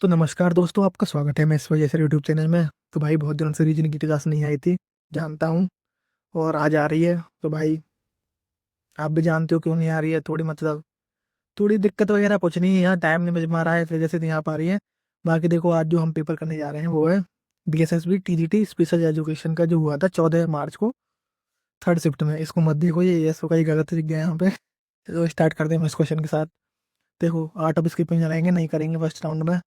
तो नमस्कार दोस्तों, आपका स्वागत है मैं इस वजह से यूट्यूब चैनल में। तो भाई बहुत दिनों से रीजनिंग की क्लास नहीं आई थी, जानता हूँ। और आज आ रही है तो भाई आप भी जानते हो क्यों नहीं आ रही है। थोड़ी दिक्कत वगैरह कुछ नहीं है, यहाँ टाइम नहीं मिल पा रहा है, इस वजह से नहीं आ पा रही है। बाकी देखो, आज जो हम पेपर करने जा रहे हैं वो है BSSB TGT स्पेशल एजुकेशन का, जो हुआ था 14 मार्च को, थर्ड शिफ्ट में। इसको मत देखो, ये एस का ही गलत दिख गया यहाँ पे। तो स्टार्ट करते हैं हम इस क्वेश्चन के साथ। देखो 8 अब स्किपिंग चलाएंगे, नहीं करेंगे फर्स्ट राउंड में।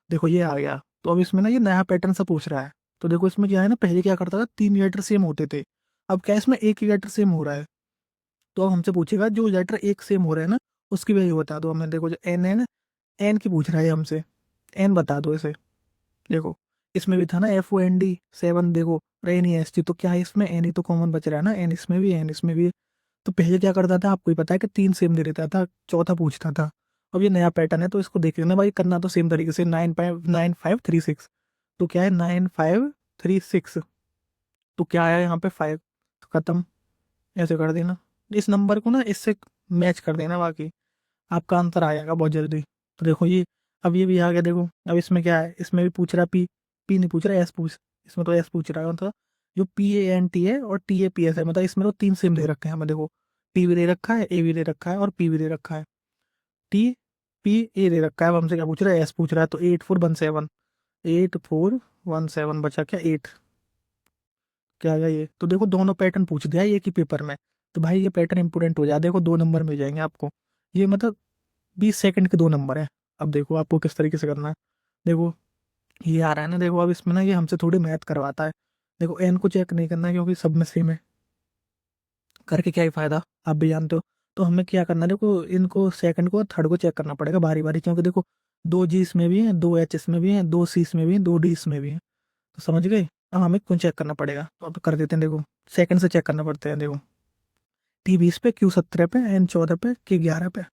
देखो ये आ गया, तो अब इसमें ना ये नया पैटर्न सा पूछ रहा है। तो देखो इसमें क्या है ना, पहले क्या करता था, 3 लेटर सेम होते थे। अब क्या इसमें एक ही लेटर सेम हो रहा है। तो अब हमसे पूछेगा जो लेटर एक सेम हो रहा है ना, उसकी वैल्यू बता दो हमें। देखो जो एन है ना, एन की पूछ रहा है हमसे, एन बता दो इसे। देखो इसमें भी था ना FOND 7, देखो NEST, तो क्या है इसमें एन ही तो कॉमन बच रहा है ना, एन इसमें भी एन इसमें भी। तो पहले क्या करता था आपको ही पता है कि 3 सेम दे देता था, चौथा पूछता था। अब ये नया पैटर्न है तो इसको देख लेना भाई, करना तो सेम तरीके से। 9.9536, तो क्या है 9536, तो क्या आया यहाँ पे 5, तो खत्म। ऐसे कर देना, इस नंबर को ना इससे मैच कर देना, बाकी आपका आंसर आ जाएगा बहुत जल्दी। तो देखो ये, अब ये भी आ गया। देखो अब इसमें क्या है, इसमें भी पूछ रहा पी, पी नहीं पूछ रहा, एस पूछ, इसमें तो एस पूछ रहा है। मतलब जो PANT है और TAPS है, मतलब इसमें तो 3 सेम दे रखे हैं हमें। देखो P भी दे रखा है, A भी दे रखा है और P भी दे रखा है। TPA दे रखा है। अब हमसे क्या पूछ रहा है, एस पूछ रहा है। तो 8417, 8417 बचा क्या, 8, क्या आ गया ये। तो देखो दोनों पैटर्न पूछ दिया एक ही पेपर में। तो भाई ये पैटर्न इंपोर्टेंट हो जाए। देखो 2 नंबर मिल जाएंगे आपको, ये मतलब 20 सेकंड के 2 नंबर है। अब देखो आपको किस तरीके से करना है। देखो ये आ रहा है ना, देखो अब इसमें ना ये हमसे थोड़ी मैथ करवाता है। देखो एन को चेक नहीं करना है क्योंकि सब में सेम है, करके क्या ही फायदा, आप भी जानते हो। तो हमें क्या करना है, देखो इनको सेकंड को और थर्ड को चेक करना पड़ेगा बारी बारी, क्योंकि देखो 2G इसमें भी है, 2H इसमें भी है, 2C इसमें भी है, 2D इसमें भी है। तो समझ गए। अब हमें कौन चेक करना पड़ेगा, तो अब कर देते हैं। देखो सेकंड से चेक करना पड़ते हैं। देखो T20 पे, Q17 पे, N14 पे, K11 पे।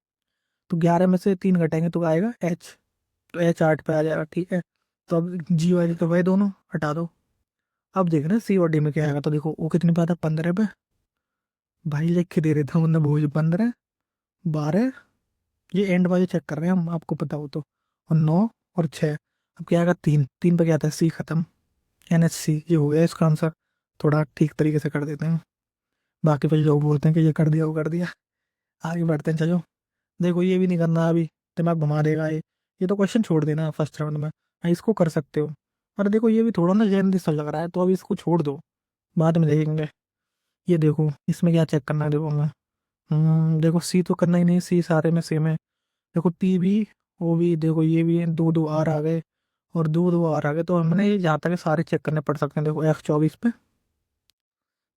तो 11 में से 3 घटाएंगे तो आएगा H, तो H 8 पे आ जाएगा, ठीक है। तो अब G वाली तो भाई दोनों हटा दो। अब देख रहे हैं C और D में क्या आएगा। तो देखो वो कितने पे आता है, 15 पे। भाई लिख के दे रहे थे मतलब, भूल 15, 12, ये एंड वाले चेक कर रहे हैं हम, आपको पता हो तो। और 9 और 6। अब क्या आएगा, 3, 3 पे क्या आता है, C खत्म, NHC, ये हो गया इसका आंसर। थोड़ा ठीक तरीके से कर देते हैं, बाकी फिर लोग बोलते हैं कि ये कर दिया वो कर दिया। आगे बढ़ते हैं, चलो। देखो ये भी नहीं करना अभी, दिमाग घुमा देगा ये तो क्वेश्चन छोड़ देना फर्स्ट राउंड में। हाँ इसको कर सकते हो, और देखो ये भी थोड़ा ना जैन सा लग रहा है, तो अभी इसको छोड़ दो, बाद में देखेंगे। ये देखो इसमें क्या चेक करना है, देखो मैं, देखो सी तो करना ही नहीं, सी सारे में सेम है। देखो टी भी, वो भी, देखो ये भी है, दो दो आर आ गए और दो दो आर आ गए। तो हमने ये जहाँ तक है सारे चेक करने पड़ सकते हैं। देखो F24 पे,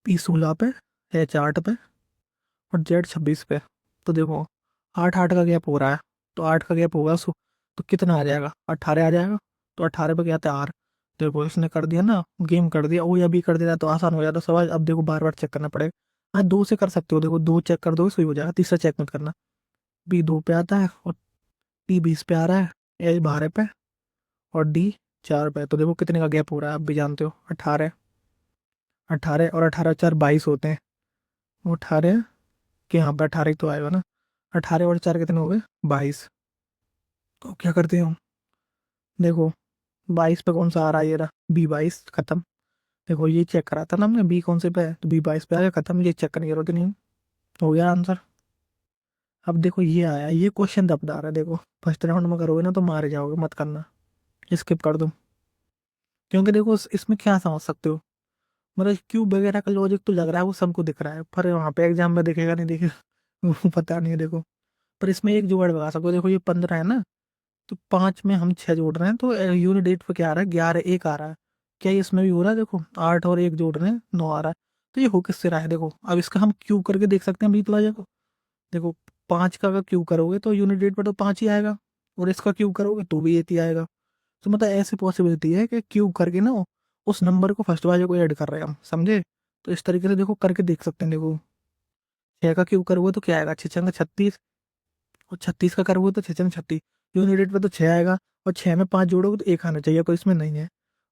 P16 पे, H 8 पे और Z 26 पे। तो देखो 8 8 का गैप हो रहा है, तो 8 का गैप होगा तो कितना आ जाएगा, 18 आ जाएगा। तो 18 पे क्या आता है, आर। देखो इसने कर दिया ना, गेम कर दिया वो, या भी कर देता तो आसान हो जाता सवाल। अब देखो बार बार चेक करना पड़ेगा। हाँ 2 से कर सकते हो, देखो 2 चेक कर दो सही हो जाएगा, तीसरा चेक मत करना। B 2 पे आता है और T 20 पे आ रहा है, H 12 पे और D 4 पे। तो देखो कितने का गैप हो रहा है, आप भी जानते हो, 18। 18 और 18 4 22 होते हैं। वो 18 के यहाँ पे 18 ही तो आएगा ना। 18 और 4 कितने हो गए, 22। तो क्या करते हैं हम, देखो 22 पे कौन सा आ रहा है, ये रहा B 22, खत्म। देखो ये चेक करा था ना हमने, बी कौन से पे है, तो B 22 पे आ गया, खत्म। ये चेक करने की जरूरत ही नहीं, हो गया आंसर। अब देखो ये आया, ये क्वेश्चन दबदार है। देखो फर्स्ट राउंड में करोगे ना तो मारे जाओगे, मत करना, स्किप कर दो। क्योंकि देखो इसमें क्या समझ सकते हो, मतलब क्यूब वगैरह का लॉजिक तो लग रहा है वो सबको दिख रहा है, पर वहाँ पे एग्जाम में दिखेगा नहीं दिखेगा वो पता नहीं है। देखो पर इसमें एक जुगाड़ लगा सको। देखो ये 15 है ना, तो 5 में हम 6 जोड़ रहे हैं, तो यूनिट डेट पे क्या आ रहा है, 11 1 आ रहा है। क्या ये इसमें भी हो रहा है, देखो 8 और 1 जोड़ रहे हैं, 9 आ रहा है। तो ये हो किससे रहा है, देखो अब इसका हम क्यूब करके देख सकते हैं बीच वाले को। देखो 5 का अगर क्यूब करोगे तो यूनिट डेट पर तो 5 ही आएगा, और इसका क्यूब करोगे तो भी 8 ही आएगा। तो मतलब ऐसी पॉसिबिलिटी है कि क्यूब करके ना उस नंबर को फर्स्ट वाले को ऐड कर रहे हैं हम, समझे। तो इस तरीके से देखो करके देख सकते हैं। देखो 6 का क्यूब करोगे तो क्या आएगा, 6 6 36, और 36 का करोगे तो 6 6 36, यूनिट डेट पे तो 6 आएगा। और 6 में 5 जोड़ोगे तो 1 आना चाहिए, पर इसमें नहीं है।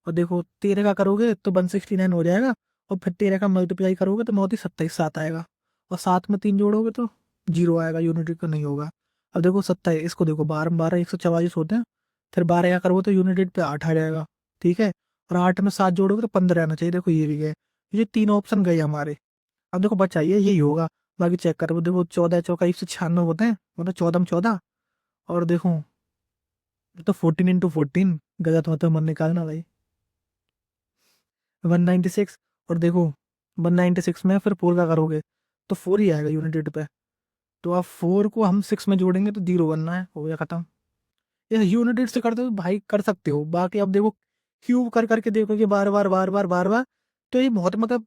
और देखो 13 का करोगे तो 169 हो जाएगा, और फिर 13 का मल्टीप्लाई करोगे तो 27 7 आएगा। और 7 में 3 जोड़ोगे तो 0 आएगा, यूनिट डेट का नहीं होगा। अब देखो 27, इसको देखो 12 12 144 होते हैं, फिर 12 का करोगे तो यूनिट रेट पे 8 आ जाएगा, ठीक है। और 8 में 7 जोड़ोगे तो 15 आना चाहिए, देखो ये भी गए, ये 3 ऑप्शन गए हमारे। अब देखो बचा ये यही होगा, बाकी चेक करो, देखो 14 चौका 196 होते हैं, मतलब 14 में 14, और देखो ये तो 14 × 14 गलत होता है, मन निकालना भाई, 196। और देखो 196 में फिर 4 का करोगे तो 4 ही आएगा यूनिट रेट पे। तो आप 4 को हम 6 में जोड़ेंगे तो 0 बनना है, हो गया खत्म। ये यूनिट रेट से करते हो भाई कर सकते हो, बाकी अब देखो क्यूब कर करके देखोगे बार बार बार बार बार बार, तो ये बहुत मतलब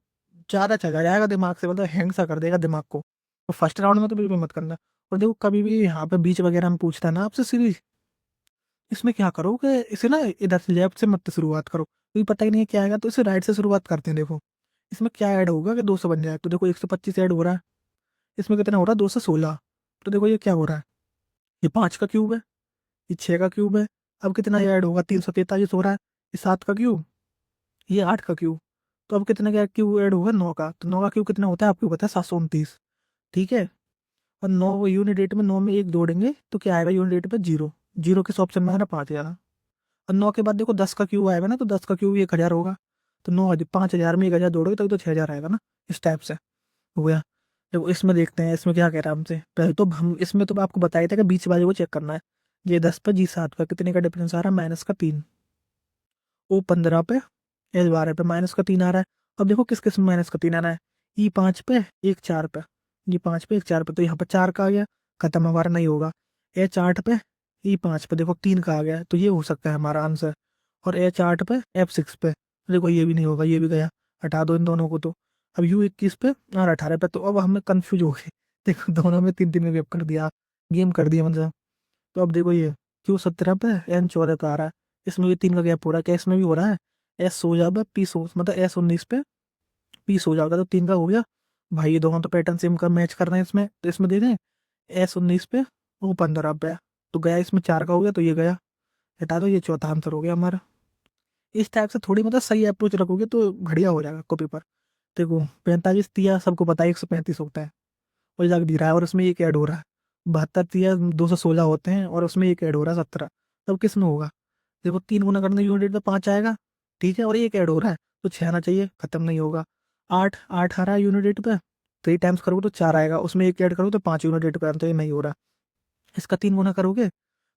ज्यादा चला जाएगा दिमाग से, मतलब हैंग सा कर देगा दिमाग को। तो फर्स्ट राउंड में तो बिल्कुल मत करना। और देखो कभी भी यहाँ पे बीच वगैरह में पूछता है ना आपसे सीरीज, इसमें क्या करो कि इसे ना इधर से लेफ्ट से मत शुरुआत करो, क्योंकि पता ही नहीं है क्या आएगा, तो इसे राइट से शुरुआत करते हैं। देखो इसमें क्या ऐड होगा कि 200 बन जाए, तो देखो 125 ऐड हो रहा है, इसमें कितना हो रहा है 216। तो देखो ये क्या हो रहा है, ये 5 का क्यूब है, ये 6 का क्यूब है, अब कितना ये ऐड होगा 343 हो रहा है, ये 7 का क्यूब, ये 8 का क्यूब, तो अब कितना क्या क्यूब ऐड होगा 9 का, तो 9 का क्यूब कितना होता है आपको पता है 729, ठीक है। और 9 यूनिट रेट में 9 में एक जोड़ेंगे तो क्या आएगा यूनिट रेट पे 0, 0 किस ऑप्शन में है ना 5000। और 9 के बाद देखो 10 का क्यूब आएगा ना, तो 10 का क्यूब 1000 होगा, तो 9 5000 में 1000 जोड़ोगे तभी तो 6000 आएगा ना, इस टाइप से हो गया। देखो इसमें देखते हैं इसमें क्या कह रहा है हमसे, पहले तो हम इसमें तो आपको बताया था कि बीच वाले को चेक करना है। ये 10 पे जी 7 पे कितने का डिफरेंस आ रहा है, -3, ओ 15 पे, एच 12 पे -3 आ रहा है। अब देखो किस किस में -3 आना है, ई 5 पे, 1 4 पे, ये 5 पे 1 4 पे, तो यहाँ पे 4 का आ गया, खत्म, हमारा नहीं होगा। एच 8 पे, ई 5 पे देखो 3 का आ गया, तो ये हो सकता है हमारा आंसर। और एच 8 पे, एफ 6 पे देखो ये भी नहीं होगा, ये भी गया, हटा दो इन दोनों को। तो अब यू 21 पे और 18 पे, तो अब हमें कंफ्यूज हो गए देखो दोनों में 3 3 में कर दिया, गेम कर दिया मतलब। तो अब देखो ये क्यू 17 पे, एन 14 पे आ रहा है, इसमें भी 3 का गैप हो रहा है, क्या इसमें भी हो रहा है, एस सो जाएगा पी सो, मतलब एस 19 पे पी सो जाएगा, तो 3 का हो गया। भाई ये दोनों तो पैटर्न सेम का मैच कर रहे हैं इसमें, तो इसमें दे दें एस 19 पे, वो 15 पे, तो गया इसमें 4 का हो गया, तो ये गया, हटा दो, ये चौथा आंसर हो गया हमारा। इस टाइप से थोड़ी मतलब सही अप्रोच रखोगे तो बढ़िया हो जाएगा कॉपी पर। देखो 45 तिया सबको पता है 135 होता है, और लग भी रहा है, और उसमें एक ऐड हो रहा है, 72 तिया 216 होते हैं, और उसमें एक ऐड हो रहा है 17, तब किस में होगा। देखो 3 गुना करने यूनिट तो 5 आएगा, ठीक है, और एक ऐड हो रहा है तो 6 आना चाहिए, खत्म नहीं होगा। 8 8 आ रहा है यूनिट रेट पे, 3 टाइम्स करोगे तो 4 आएगा, उसमें एक ऐड करोगे तो 5 यूनिट रेट पे, तो ये नहीं हो रहा। इसका 3 गुना करोगे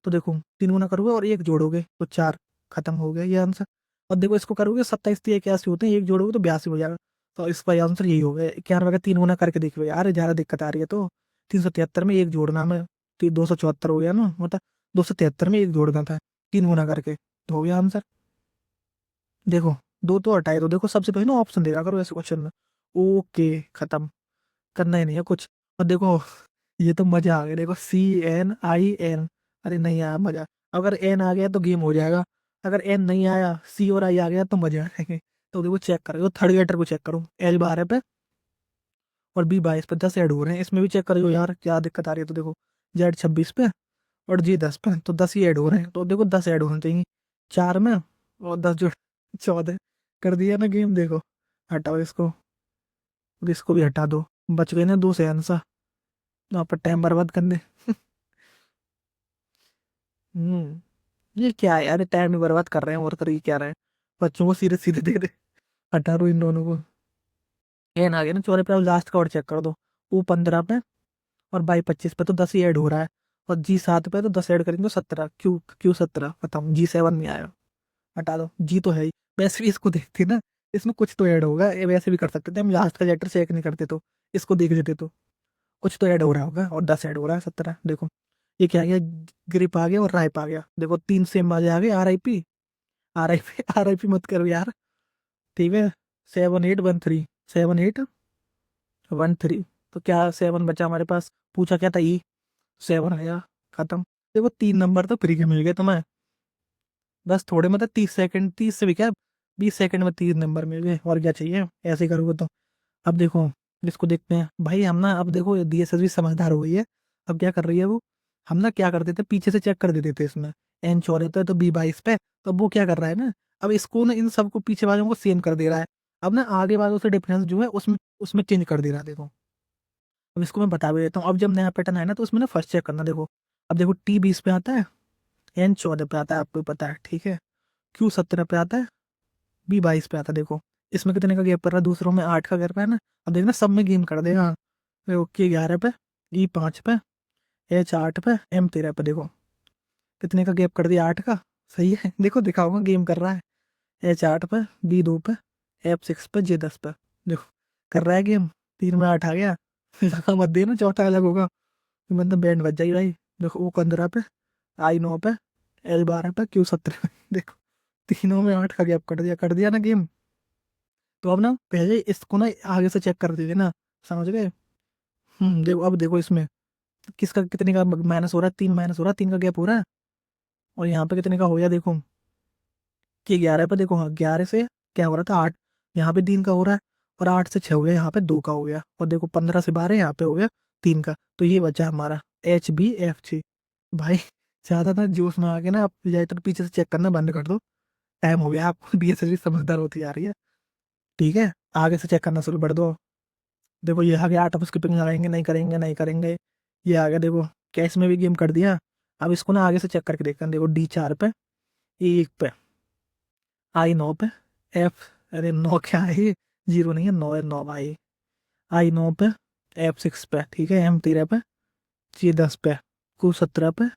तो देखो 3 गुना करोगे और एक जोड़ोगे तो 4, खत्म हो गया ये आंसर। और देखो इसको करोगे 27 तिया 81 होते हैं, एक जोड़ोगे तो 82 हो जाएगा, तो इसका आंसर यही हो गया 91 का। 3 गुना करके देखो यार, ज़्यादा दिक्कत आ रही है तो 373 में एक जोड़ना में, 274 हो गया ना, मतलब 273 में एक जोड़ना था 3 गुना करके, तो हो गया आंसर। देखो दो तो हटाए, तो देखो सबसे पहले ना ऑप्शन देगा करो ऐसे क्वेश्चन में, ओके खत्म, करना ही नहीं है कुछ। और देखो ये तो मजा आ गया, देखो CNIN, अरे नहीं आया मजा, अगर एन आ गया तो गेम हो जाएगा, अगर एन नहीं आया सी और आई आ गया तो मजा आएंगे। तो देखो चेक करो, थर्ड गेटर को चेक करो, एल 12 पे और बी 22 पे 10 ऐड हो रहे हैं, इसमें भी चेक करो यार क्या दिक्कत आ रही है। तो देखो जेड 26 पे और जी 10 पे, तो 10 ही ऐड हो रहे हैं, तो देखो 10 ऐड होने चाहिए 4 में, और 10 जोड़ 14, कर दिया ना गेम। देखो हटाओ इसको, और इसको भी हटा दो, बच गए ना 2 से आंसर, वहाँ पर टाइम बर्बाद करने ये क्या है यार, टाइम भी बर्बाद कर रहे हैं और कर ही क्या रहे हैं, बच्चों को सीधे सीधे दे दे, हटा दो इन दोनों को। एन आ गया ना चौरे पे, अब लास्ट का और चेक कर दो, वो 15 पे और बाई 25 पे, तो 10 ही ऐड हो रहा है, और जी 7 पे तो 10 ऐड करेंगे तो 17, क्यू क्यू 17 खत्म, जी 7 नहीं आया, हटा दो, जी तो है ही। वैसे भी इसको देखते ना, इसमें कुछ तो ऐड होगा, ये वैसे भी कर सकते थे हम, लास्ट का लेटर चेक नहीं करते तो इसको देख लेते, तो कुछ तो ऐड हो रहा होगा, और 10 ऐड हो रहा है 17। देखो ये क्या आ गया, ग्रिप आ गया और राइप आ गया, देखो 3 सेम बाजे आ गए, RIP, RIP RIP मत करो यार, ठीक है। 7813, 7813, तो क्या 7 बचा हमारे पास, पूछा क्या था ई, 7 आया, खत्म। देखो 3 नंबर तो फ्री के मिल गए तुम्हें, बस थोड़े मतलब 30 सेकंड, 30 से भी क्या, 20 सेकंड में 3 नंबर मिल गए, और क्या चाहिए ऐसे ही करोगे तो। अब देखो इसको देखते हैं भाई हम ना, अब देखो DSS भी समझदार हो गई है, अब क्या कर रही है वो, हम ना क्या करते थे पीछे से चेक कर देते थे इसमें, एन 14 पे तो बी 22 पे, तो अब वो क्या कर रहा है ना, अब इसको ना इन सबको पीछे वालों को सेम कर दे रहा है, अब ना आगे वालों से डिफरेंस जो है उसमें उसमें चेंज कर दे रहा है। देखो अब इसको मैं बता भी देता हूँ, अब जब नया पैटर्न आया ना तो उसमें ना फर्स्ट चेक करना, देखो अब देखो T 20 पे आता है, N14 पे आता है, आपको पता है, ठीक है। Q17 पे आता है, B22 पे आता है। देखो इसमें कितने का गैप कर रहा है, दूसरों में 8 का गैप है ना। अब देखना सब में गेम कर देगा। देखो K11 पे, E5 पे, H8 पे, M13 पे। देखो कितने का गैप कर दिया, 8 का। सही है, देखो दिखाऊंगा गेम कर रहा है। H8 पे, B2 पे, F6 पे, J10 पे। देखो कर रहा है गेम। 3 में 8 आ गया। लगा मत देना चौथा अलग होगा, मतलब बैंड बज जाएगी भाई। देखो O15 पे, I9 पे, L12 पे, Q17 पे। देखो तीनों में 8 का गैप कर दिया ना गेम। तो अब ना पहले इसको ना आगे से चेक कर दीजिए ना, समझ गए। देखो अब देखो इसमें किसका कितने का माइनस हो रहा है, 3 माइनस हो रहा है, 3 का गैप हो रहा है। और यहाँ पे कितने का हो गया देखो, कि 11 पे। देखो हाँ 11 से क्या हो रहा था, 8। यहाँ पे 3 का हो रहा है। और 8 से 6 हो गया, यहाँ पे 2 का हो गया। और देखो 15 से 12 यहाँ पे हो गया 3 का। तो ये बचा हमारा HBFG। भाई ज्यादा ना जोश में आके ना आप जाए तो पीछे से चेक करना बंद कर दो। टाइम हो गया, आपको BSSB समझदार होती जा रही है, ठीक है। आगे से चेक करना शुरू कर दो। देखो ये आ गया, 8 ऑफ स्किपिंग लगाएंगे, नहीं करेंगे नहीं करेंगे। ये आ गया देखो, कैश में भी गेम कर दिया। अब इसको ना आगे से चेक करके देखते हैं। देखो D4 पे, E1 पे, I9 पे, अरे 9 क्या है ये, 0 नहीं है, 9 है, 9 भाई। I9 पे, F6 पे, ठीक है, M13 पे, G10 पे, Q17 पे,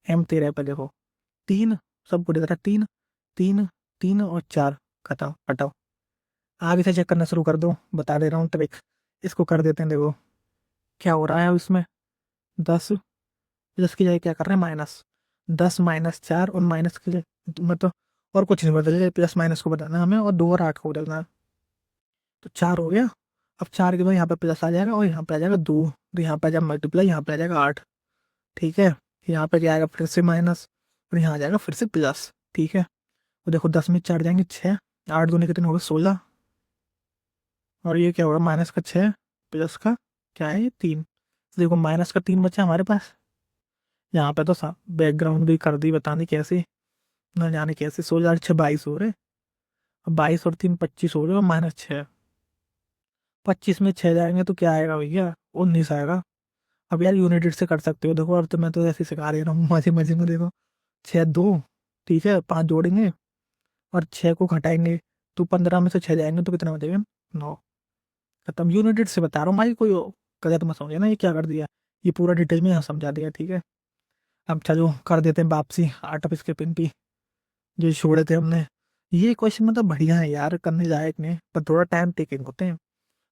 M13 पे। देखो 3 सबको दे रहा है, 3 3 3 और 4। खत्म, हटाओ। आगे से चेक करना शुरू कर दो, बता दे रहा हूँ ट्रिक। इसको कर देते हैं। देखो क्या हो रहा है अब इसमें, 10। 10 की जगह क्या कर रहे हैं, माइनस। 10 -4 और माइनस की जगह मतलब और कुछ नहीं बदल, प्लस माइनस को बताना है हमें, और 2 और 8 को बदलना है। तो 4 हो गया। अब 4 के बाद यहाँ पे प्लस आ जाएगा, और यहाँ पे आ जाएगा 2। तो यहाँ पे आ जाएगा मल्टीप्लाई, यहाँ पे आ जाएगा 8, ठीक है। यहाँ पे क्या आएगा, फिर से माइनस, और यहाँ आ जाएगा फिर से प्लस, ठीक है। तो देखो 10 में 4 जाएंगे 6, 8 दूनी कितने हो गए 16। और ये क्या होगा, माइनस का 6, प्लस का क्या है ये 3। तो देखो माइनस का 3 बचा हमारे पास। यहाँ पे तो बैकग्राउंड भी कर दी, बताने कैसे, न जाने कैसे। 16 6 22 हो रहे। अब 22 और 3 25 हो रहे, और -6। 25 में 6 जाएंगे तो क्या आएगा भैया, 19 आएगा। अब यार यूनिटेड से कर सकते हो, देखो। और तो मैं तो ऐसे ही सिखा रही हूँ मजे मजे में। देखो 6 2, ठीक है, 5 जोड़ेंगे और 6 को घटाएंगे, तो 15 में से 6 जाएंगे तो कितना बचेगा, 9। खत्म। यूनिटेड से बता रहा हूँ भाई, कोई गलत मत समझे ना ये क्या कर दिया। ये पूरा डिटेल में यहाँ समझा दिया, ठीक है। अब चलो कर देते हैं वापसी आर्ट ऑफ स्क्रिपिंग की, जो छोड़े थे हमने। ये क्वेश्चन मतलब बढ़िया है यार, करने लायक ने, पर थोड़ा टाइम टेकिंग होते हैं।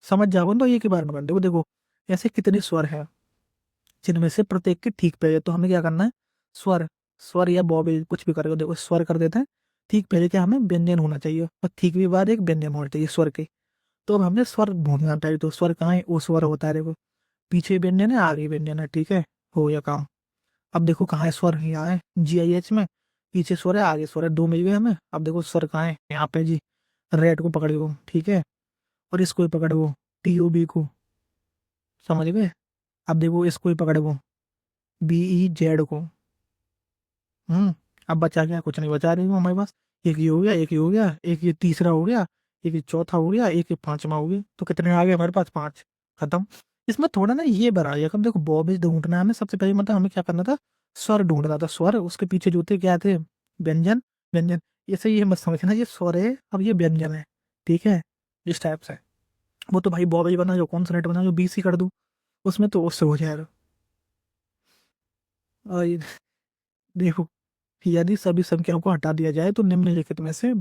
समझ जाओ तो ये के बारे में कर देखो। देखो ऐसे कितने स्वर हैं, जिनमें से प्रत्येक के ठीक पहले तो हमें क्या करना है, स्वर। स्वर या बॉबल कुछ भी करेगा, देखो स्वर कर देते हैं। ठीक पहले क्या हमें व्यंजन होना चाहिए, और ठीक भी बाद एक व्यंजन होना चाहिए स्वर के। तो अब हमने स्वर ढूंढना चाहिए, तो स्वर कहाँ है, वो स्वर होता है देखो, पीछे व्यंजन है आगे व्यंजन है, ठीक है। हो गया काम। अब देखो कहाँ है स्वर, यहाँ है GIH में। पीछे स्वर है आगे स्वर है, 2 मिल गए हमें। अब देखो स्वर कहाँ है, यहाँ पे जी। रेड को पकड़ो, ठीक है, और इसको ही पकड़ो, TOB को, समझ गए। अब देखो इसको ही पकड़ो, BEZ को। अब बचा क्या, कुछ नहीं बचा रही हूँ हमारे पास। एक ये हो गया, एक ये हो गया, एक ये तीसरा हो गया, एक ये चौथा हो गया, एक ये पांचवा हो गया। तो कितने आ गए हमारे पास, 5। खत्म। इसमें थोड़ा ना ये बनाइए, कब देखो बॉबेज ढूंढना है हमें। सबसे पहले मतलब हमें क्या करना था, स्वर ढूंढना था। स्वर उसके पीछे जो थे क्या थे, व्यंजन। व्यंजन, ऐसे ये मत समझना ये स्वर है, अब ये व्यंजन है, ठीक है। इस टाइप से। वो तो भाई बॉबेज बना, जो कॉन्सोनेंट बना, जो BC कर दूं उसमें, तो उससे हो जाएगा। और ये देखो, यदि सभी संख्याओं को हटा दिया जाए तो निम्नलिखित में से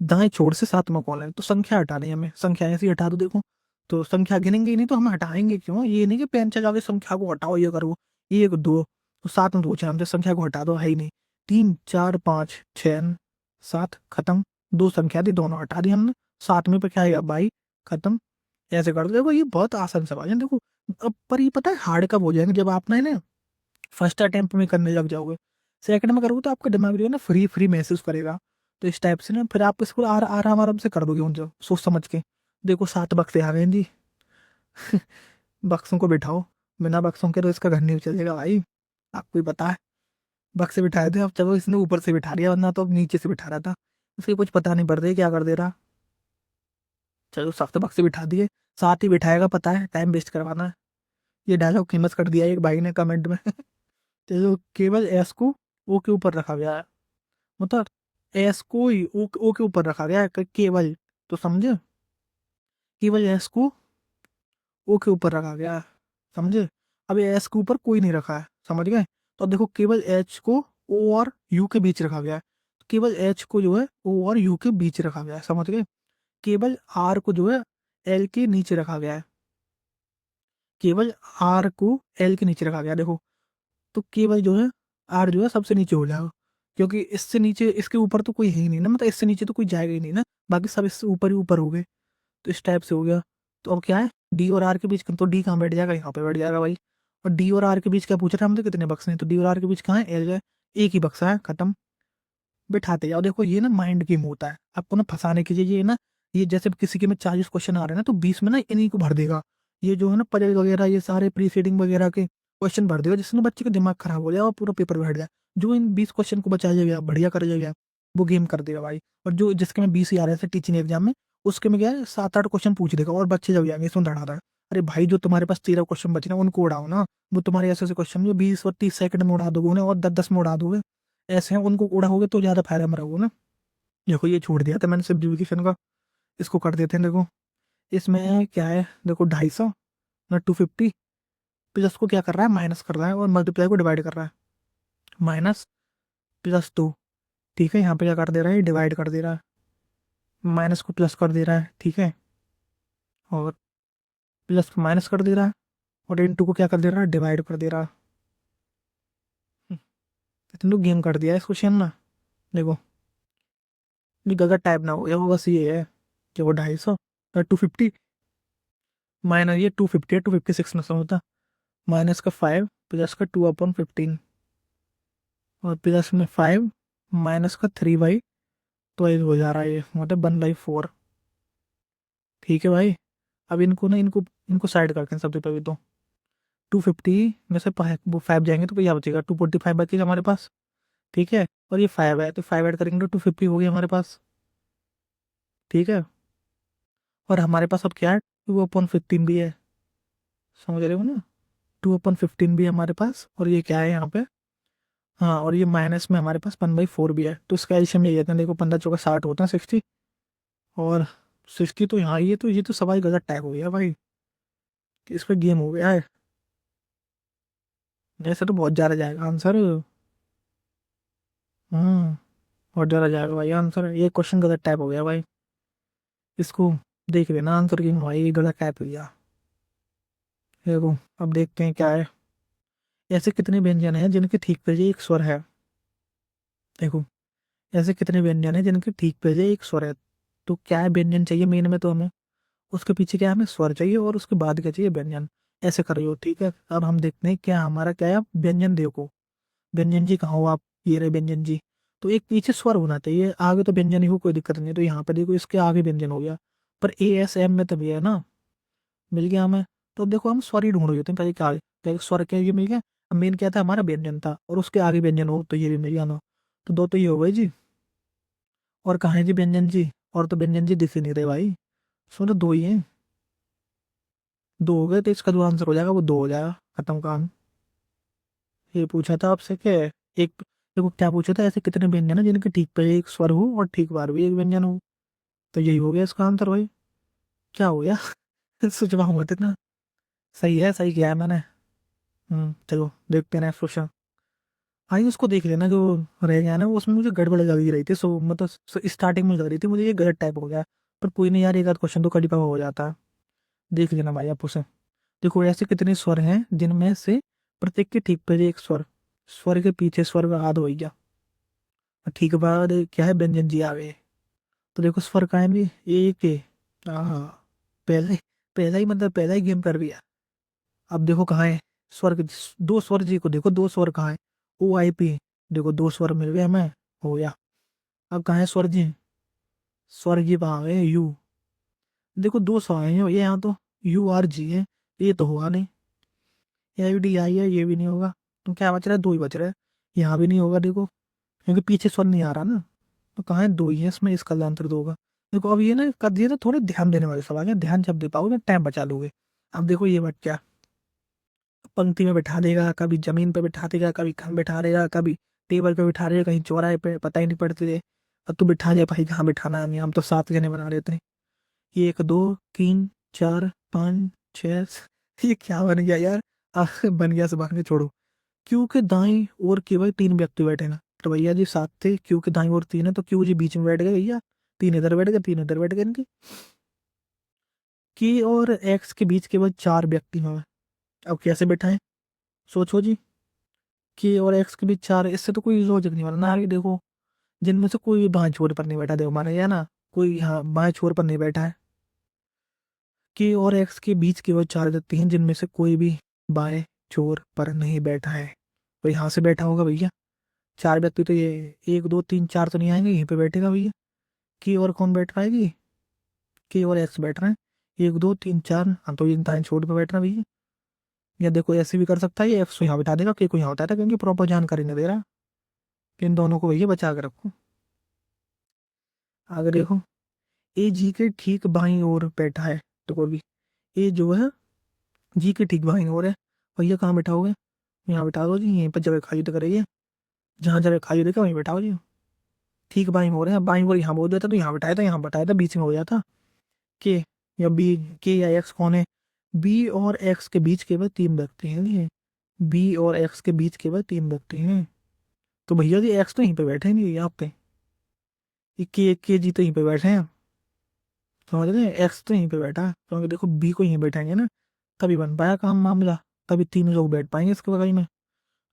दाएं छोर से सातवां कौन है। तो संख्या हटानी है हमें, संख्या ऐसे ही हटा दो। देखो तो संख्या गिनेंगे ही नहीं, तो हम हटाएंगे क्यों, ये नहीं कि पेन चला के संख्या को हटाओ ये करो। 1 2, तो 7 में पूछा हमसे, संख्या को हटा दो, है ही नहीं। 3 4 5 6 7, खत्म। 2 संख्या थी, दोनों हटा दी हमने। 7वें पे क्या आएगा, 22, खत्म। ऐसे कर दो। देखो ये बहुत आसान सवाल है, देखो। अब पर ये पता है हार्ड कब हो जाएंगे, जब आप ना इन्हें फर्स्ट अटेम्प्ट में करने लग जाओगे। सेकंड में करोगे तो आपका दिमाग जो है ना फ्री फ्री महसूस करेगा। तो इस टाइप से ना फिर आप इसको आराम आराम से कर दोगे, उन जो सोच समझ के। देखो 7 बक्से आ गए जी। बक्सों को बिठाओ, बिना बक्सों के तो इसका घर नहीं चलेगा भाई, आपको ही पता है। बक्से बिठाए थे, अब चलो इसने ऊपर से बिठा दिया, वरना तो अब नीचे से बिठा रहा था। इसके कुछ पता नहीं पड़ रही क्या कर दे रहा। चलो 7 बक्से बिठा दिए, 7 ही बिठाएगा, पता है टाइम वेस्ट करवाना है। ये डायलॉग फेमस कर दिया एक भाई ने कमेंट में। चलो केवल S को ओ के ऊपर रखा गया है, मतलब एस को ही ओ के ऊपर रखा गया है केवल, तो समझे, केवल एस को ओ के ऊपर रखा गया है, समझे। अब एस के ऊपर कोई नहीं रखा है, समझ गए। तो अब देखो केवल एच को ओ और यू के बीच रखा गया है, केवल एच को जो है ओ और यू के बीच रखा गया है, समझ गए। केवल आर को जो है एल के नीचे रखा गया है, केवल आर को एल के नीचे रखा गया है, देखो। तो केवल जो है आर जो है सबसे नीचे हो जाएगा, क्योंकि इससे नीचे इसके ऊपर तो कोई है ही नहीं ना, मतलब इससे नीचे तो कोई जाएगा ही नहीं ना, बाकी सब इससे ऊपर ही ऊपर हो गए। तो इस टाइप से हो गया। तो अब क्या है, डी और आर के बीच, तो डी कहाँ बैठ जाएगा, यहाँ पे बैठ जाएगा भाई। और डी और आर के बीच क्या पूछ रहे हैं हमसे, कितने बक्से हैं, तो डी और आर के बीच कहाँ है, एल है, एक ही बक्सा है, खत्म। बिठाते जाओ। देखो ये ना माइंड गेम होता है, आपको ना फंसाने के लिए ये ना, ये जैसे किसी के में 40 क्वेश्चन आ रहे हैं ना, तो 20 में ना इन्हीं को भर देगा। ये जो है ना पजल वगैरह, ये सारे प्रीसीडिंग वगैरह के क्वेश्चन भर देगा, जिससे ना बच्चे का दिमाग खराब हो जाए और पूरा पेपर बैठ जाए। जो इन 20 क्वेश्चन को बचा गया, बढ़िया कर गया, वो गेम कर देगा भाई। और जो जिसके में 20 ही आ रहे थे टीचिंग एग्जाम में, उसके में क्या है 7-8 क्वेश्चन पूछ देगा और बच्चे जब जाएंगे इसमें धड़ा था। अरे भाई जो तुम्हारे पास 13 क्वेश्चन बचे ना, उनको उड़ाओ ना। वो तुम्हारे ऐसे ऐसे क्वेश्चन जो 20 और 30 सेकंड में उड़ा दोगे उन्हें, और 10-10 में उड़ा दोगे, ऐसे हैं, उनको उड़ाओगे तो ज्यादा फायदा में रहोगे ना। देखो ये छोड़ दिया था मैंने सिंप्लीफिकेशन का, इसको कर देते हैं। देखो इसमें क्या है, देखो 250 ना 250, प्लस को क्या कर रहा है, माइनस कर रहा है, और मल्टीप्लाई को डिवाइड कर रहा है, माइनस प्लस 2। ठीक है, यहाँ पे क्या कर दे रहा है, डिवाइड कर दे रहा है, माइनस को प्लस कर दे रहा है, ठीक है, और प्लस को माइनस कर दे रहा है, और इंटू को क्या कर दे रहा है, डिवाइड कर दे रहा है। इतने तो गेम कर दिया है इस क्वेश्चन ना। देखो ये गलत टाइप ना हो गया, वो बस ये है कि वो 250 250 माइनस, ये 250 है, 256 में समझता, माइनस का 5 प्लस का 2/15, और प्लस में 5 माइनस का 3/12 हो जा रहा है, ये मतलब 1/4। ठीक है भाई। अब इनको ना, इनको इनको साइड करते हैं सबसे पहले तो। 250 में से वो 5 जाएंगे तो क्या बचेगा, 245 बचेगा हमारे पास, ठीक है। और ये 5 है, तो 5 ऐड करेंगे तो 250 हो गया हमारे पास, ठीक है। और हमारे पास अब क्या है, 2/15 भी है, समझ रहे हो ना, 2/15 भी है हमारे पास। और ये क्या है यहाँ पे, हाँ, और ये माइनस में हमारे पास 1/4 भी है, तो इसका एल्शियम ले लेते हैं। देखो 15 चौका 60 होता है, 60, और 60 तो यहाँ, ये तो सवाल गलत टैग हो गया भाई, कि इस पे गेम हो गया है। ऐसे तो बहुत ज़्यादा जाएगा आंसर। हाँ, बहुत ज़्यादा जाएगा भाई आंसर, ये क्वेश्चन गलत टाइप हो गया भाई। इसको देख लेना आंसर की, भाई ये गलत टाइप हो गया। देखो अब देखते हैं क्या है। ऐसे कितने व्यंजन हैं जिनके ठीक पहले एक स्वर है, देखो ऐसे कितने व्यंजन हैं जिनके ठीक पहले एक स्वर है। तो क्या है, व्यंजन चाहिए मेन में, तो हमें उसके पीछे क्या है, हमें स्वर चाहिए, और उसके बाद क्या चाहिए, व्यंजन। ऐसे कर रही हो, ठीक है। अब हम देखते हैं क्या हमारा क्या है, व्यंजन देखो, व्यंजन जी कहाँ हो आप, ये रहे व्यंजन जी। तो एक पीछे स्वर होना चाहिए, आगे तो व्यंजन ही हो, कोई दिक्कत नहीं है। तो यहाँ पे देखो इसके आगे व्यंजन हो गया, पर ए एस एम में तभी है ना, मिल गया हमें। तो अब देखो हम स्वर ही ढूंढ रहे होते हैं पहले, क्या पहले स्वर क्या, ये मिल गया। अब मेन क्या था, हमारा व्यंजन था, और उसके आगे व्यंजन हो तो ये भी मिल गया ना। तो दो तो ये हो गए जी। और कहाँ है जी व्यंजन जी, और तो व्यंजन जी दिख ही नहीं रहे भाई, सुनो दो ही हैं, दो हो गए, तो इसका जो आंसर हो जाएगा वो दो हो जाएगा, खत्म काम। ये पूछा था आपसे क्या, एक, देखो क्या पूछा था, ऐसे कितने व्यंजन है जिनके ठीक पे एक स्वर हो और ठीक बार भी एक व्यंजन हो। तो यही हो गया इसका आंसर भाई। क्या हो गया सोचवा मत इतना। सही है, सही किया है मैंने। चलो देखते हैं नेक्स्ट क्वेश्चन। आई उसको देख लेना जो रह गया ना, वो उसमें मुझे गड़बड़ लग ही रही थी, सो मतलब स्टार्टिंग में लग रही थी मुझे ये गलत टाइप हो गया। पर कोई नहीं यार, एक आध क्वेश्चन तो कभी पावा हो जाता है। देख लेना भाई आप उसे। देखो ऐसे कितने स्वर हैं जिनमें से प्रत्येक के ठीक पहले एक स्वर, स्वर के पीछे स्वर का आध हो गया, और ठीक बाद क्या है, व्यंजन जी आ गए। तो देखो स्वर का है भी एक है। हाँ, पहले पहला ही मतलब पहला ही गेम कर दिया। अब देखो कहाँ है स्वर दो स्वर जी को देखो, दो स्वर कहाँ है, ओ आई पी, देखो दो स्वर मिल गए हमें, हो गया। अब कहाँ है स्वर जी, स्वर जी वहाँ है यू, देखो दो स्वर हैं ये यहाँ तो, यू आर जी है, ये तो हुआ नहीं, ए डी आई है, ये भी नहीं होगा। तो क्या बच रहा है, दो ही बच रहा है, यहाँ भी नहीं होगा देखो, क्योंकि पीछे स्वर नहीं आ रहा ना। तो कहाँ है, दो ही है इसमें, इसका आंसर दो होगा। देखो अब ये ना कर दिए, तो थोड़े ध्यान देने वाले सवाल है, ध्यान जब दे पाओगे टाइम बचा लोगे। अब देखो ये बच क्या, पंक्ति में बैठा देगा, कभी जमीन पे बैठा देगा, कभी खम बैठा देगा, कभी टेबल पे बिठा रहे कहीं चौराहे पे, पता ही नहीं पड़ते थे। अब तू बिठा जाए भाई, कहाँ बिठाना है हमें, हम तो 7 जने बना रहे थे। ये 1 2 3 4 5 6 ये क्या बन गया यार। बन गया, सब के छोड़ो। क्यू के दाएं और केवल 3 व्यक्ति बैठे ना, तो भैया जी 7 थे, क्यू के दाएं और 3 है, तो क्यू जी बीच में बैठ गए भैया। 3 इधर बैठ गए, 3 इधर बैठ गए इनके। के और एक्स के बीच केवल 4 व्यक्ति हैं। अब कैसे बैठाएं, सोचो जी। के और एक्स के बीच 4, इससे तो कोई लॉजिक नहीं बना ना आगे देखो। जिनमें से कोई भी बाएं छोर पर नहीं बैठा, देखो माने या ना, कोई यहाँ बाएं छोर पर नहीं बैठा है। के और एक्स के बीच केवल 4 व्यक्ति हैं, जिनमें से कोई भी बाएं छोर पर नहीं बैठा है। तो यहाँ से बैठा होगा भैया। 4 व्यक्ति तो ये 1 2 3 4 तो नहीं आएंगे, यहीं पे बैठेगा भैया। की और कौन बैठ रहा है जी, की और एक्स बैठ रहे हैं। 1 2 3 4, हाँ तो ये दाएं छोर पे बैठ रहा है भैया। या देखो ऐसे भी कर सकता है, ये एक्स को यहाँ बैठा देगा, के को यहाँ बैठा देगा, क्योंकि प्रॉपर जानकारी नहीं दे रहा। कि इन दोनों को भैया बचा के रखो। आगे देखो, ए जी के ठीक बाईं ओर बैठा है, तो कोई भी ए जो है जी के ठीक बाईं ओर है। भैया कहाँ बैठाओगे, यहाँ बैठा दो जी, यहीं पर जगह खाली तो करिए, जहाँ जगह खाली देखा वहीं बैठाओ जी। ठीक बाईं ओर है, बाईं ओर यहाँ बोल देता तो यहाँ बैठाया था, यहाँ बैठाया था, बीच में हो जाता। के या बी, के या एक्स कौन है। बी और एक्स के बीच केवल 3 व्यक्ति हैं ये। बी और एक्स के बीच केवल 3 व्यक्ति हैं, तो भैया जी एक्स तो यहीं पे बैठे नहीं यहाँ पे। ये के जी तो यहीं पे बैठे हैं, समझ रहे हैं, एक्स तो यहीं पे बैठा है, क्योंकि देखो बी को यहीं बैठाएंगे ना, तभी बन पाया काम मामला, तभी 3 लोग बैठ पाएंगे इसके बगल में।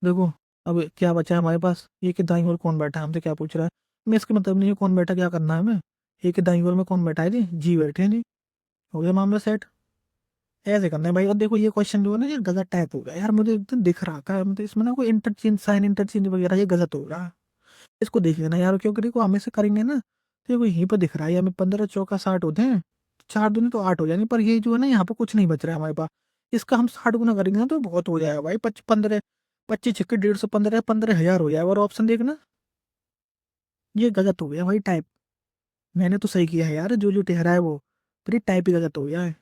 देखो अब क्या बचा है हमारे पास, ये कि दाईं ओर कौन बैठा है, हमसे क्या पूछ रहा है। मैं इसके मतलब नहीं है कौन बैठा क्या करना है हमें। ये कि दाईं ओर में कौन बैठा है जी बैठे हैं जी, हो गया मामला सेट। ऐसे करना है भाई। और देखो ये क्वेश्चन जो है ना, ये गलत टाइप हो गया यार, मुझे तो दिख रहा था, मतलब इसमें ना कोई इंटरचेंज, साइन इंटरचेंज वगैरह ये गलत हो रहा है। इसको देख लेना यार, क्योंकि देखो हम इसे करेंगे ना, तो ये यहीं पर दिख रहा है हमें 15 चौका 60 होते हैं, 4 दूनी तो 8 हो जाएंगे, पर ये जो है ना यहाँ पे कुछ नहीं बच रहा है हमारे पास। इसका हम 60 गुना करेंगे ना तो बहुत हो जाएगा भाई, 15 25 छक्के 150, 15 हजार हो जाएगा। और ऑप्शन देखना, ये गलत हो गया भाई टाइप। मैंने तो सही किया है यार, जो जो ठहरा है वो, पर ये टाइप ही गलत हो गया है,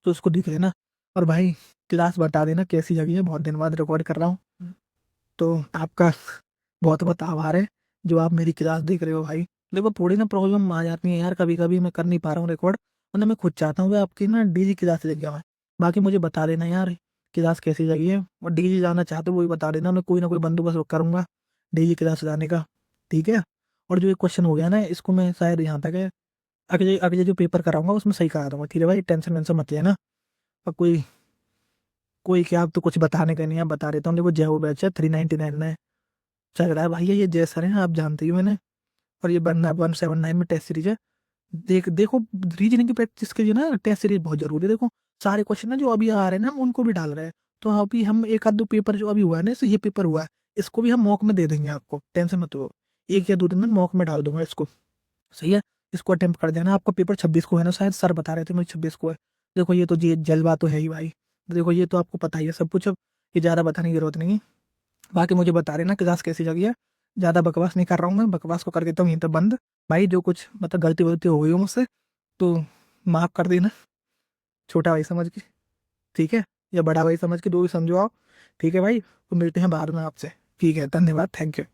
तो उसको देख लेना। और भाई क्लास बता देना कैसी लगी है, बहुत दिन बाद रिकॉर्ड कर रहा हूँ, तो आपका बहुत बहुत आभार है जो आप मेरी क्लास देख रहे हो भाई। देखो थोड़ी ना प्रॉब्लम आ जाती है यार, कभी कभी मैं कर नहीं पा रहा हूँ रिकॉर्ड, मतलब मैं खुद चाहता हूँ कि आपकी ना डीजी क्लास लग जाए। बाकी मुझे बता देना यार क्लास कैसी लगी है, और डीजी जाना चाहते हो वो भी बता देना, मैं कोई ना कोई बंदोबस्त करूंगा डीजी क्लास जाने का, ठीक है। और जो ये क्वेश्चन हो गया ना, इसको मैं शायद यहाँ तक है, अगले अगले जो पेपर कराऊंगा उसमें सही करा दूंगा, ठीक है भाई, टेंशन वेंशन मत लेना। और कोई कोई क्या, आप तो कुछ बताने का नहीं है, बता देता हूँ। देखो जय हो बैच है 399 में चल रहा है भाई, ये जय सर हैं, आप जानते ही हो मैंने। और ये बनना 179 में टेस्ट सीरीज है। देखो रीजनिंग की प्रैक्टिस के लिए ना टेस्ट सीरीज बहुत जरूरी है। देखो सारे क्वेश्चन ना जो अभी आ रहे हैं ना, हम उनको भी डाल रहे हैं। तो अभी हम एक आध दो पेपर जो अभी हुआ है ना, ये पेपर हुआ है, इसको भी हम मॉक में दे देंगे आपको, टेंशन मत लो। 1 या 2 दिन में मॉक में डाल दूंगा इसको, सही है। इसको अटेम्प्ट कर देना। आपका पेपर 26 को है ना, शायद सर बता रहे थे मुझे 26 को है। देखो ये तो जी जलवा तो है ही भाई, देखो ये तो आपको पता ही है सब कुछ, अब ये ज़्यादा बताने की जरूरत नहीं है। बाकी मुझे बता देना क्लास कैसी लगी है। ज़्यादा बकवास नहीं कर रहा हूँ मैं, बकवास को कर देता हूँ यहीं तक बंद। भाई जो कुछ मतलब गलती वलती हो गई हो मुझसे, तो माफ़ कर देना, छोटा भाई समझ के, ठीक है, या बड़ा भाई समझ के, दो ही समझो आप, ठीक है भाई। तो मिलते हैं बाद में आपसे, ठीक है, धन्यवाद, थैंक यू।